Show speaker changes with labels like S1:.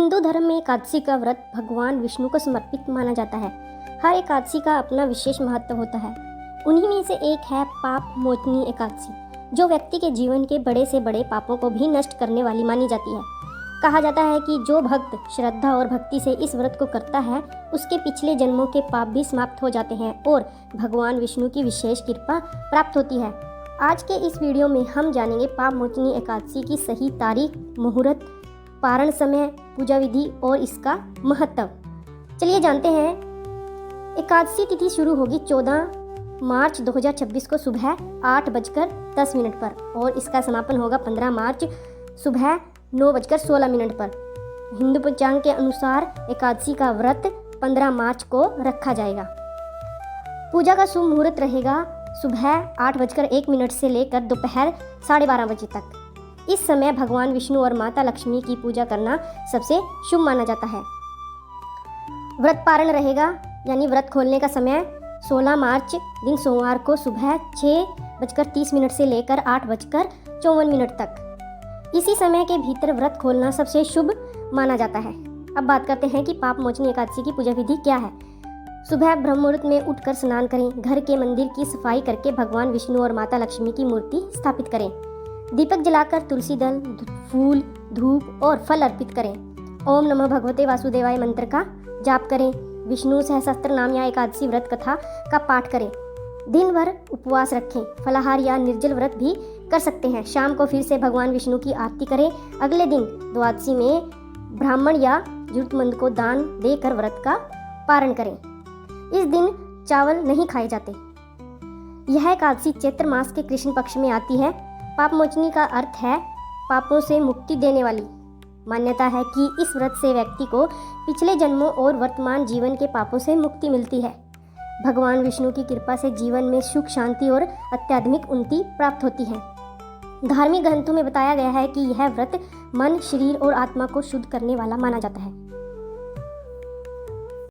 S1: हिंदू धर्म में एकादशी का व्रत भगवान विष्णु को समर्पित माना जाता है। हर एकादशी का अपना विशेष महत्व होता है। उन्हीं में से एक है पाप मोचनी एकादशी, जो व्यक्ति के जीवन के बड़े से बड़े पापों को भी नष्ट करने वाली मानी जाती है। कहा जाता है कि जो भक्त श्रद्धा और भक्ति से इस व्रत को करता है, उसके पिछले जन्मों के पाप भी समाप्त हो जाते हैं और भगवान विष्णु की विशेष कृपा प्राप्त होती है। आज के इस वीडियो में हम जानेंगे पाप मोचनी एकादशी की सही तारीख, मुहूर्त, पारण समय, पूजा विधि और इसका महत्व। चलिए जानते हैं। एकादशी तिथि शुरू होगी 14 मार्च 2026 को सुबह 8:10 पर और इसका समापन होगा 15 मार्च सुबह 9:16 पर। हिंदू पंचांग के अनुसार एकादशी का व्रत 15 मार्च को रखा जाएगा। पूजा का शुभ मुहूर्त रहेगा सुबह 8:01 से लेकर दोपहर 12:30 बजे तक। इस समय भगवान विष्णु और माता लक्ष्मी की पूजा करना सबसे शुभ माना जाता है। व्रत पारण रहेगा, यानी व्रत खोलने का समय 16 मार्च दिन सोमवार को सुबह 6:30 से लेकर 8:54 तक। इसी समय के भीतर व्रत खोलना सबसे शुभ माना जाता है। अब बात करते हैं कि पाप मोचनी एकादशी की पूजा विधि क्या है। सुबह ब्रह्म मुहूर्त में उठकर स्नान करें। घर के मंदिर की सफाई करके भगवान विष्णु और माता लक्ष्मी की मूर्ति स्थापित करें। दीपक जलाकर तुलसी दल, फूल, धूप और फल अर्पित करें। ओम नमः भगवते वासुदेवाय मंत्र का जाप करें। विष्णु सहस्त्र नाम या एकादशी व्रत कथा का पाठ करें। दिन भर उपवास रखें। फलाहार या निर्जल व्रत भी कर सकते हैं। शाम को फिर से भगवान विष्णु की आरती करें। अगले दिन द्वादशी में ब्राह्मण या जरूरतमंद को दान देकर व्रत का पारण करें। इस दिन चावल नहीं खाए जाते। यह एकादशी चैत्र मास के कृष्ण पक्ष में आती है। पाप मोचनी का अर्थ है पापों से मुक्ति देने वाली। मान्यता है कि इस व्रत से व्यक्ति को पिछले जन्मों और वर्तमान जीवन के पापों से मुक्ति मिलती है। भगवान विष्णु की कृपा से जीवन में सुख, शांति और आध्यात्मिक उन्नति प्राप्त होती है। धार्मिक ग्रंथों में बताया गया है कि यह व्रत मन, शरीर और आत्मा को शुद्ध करने वाला माना जाता है।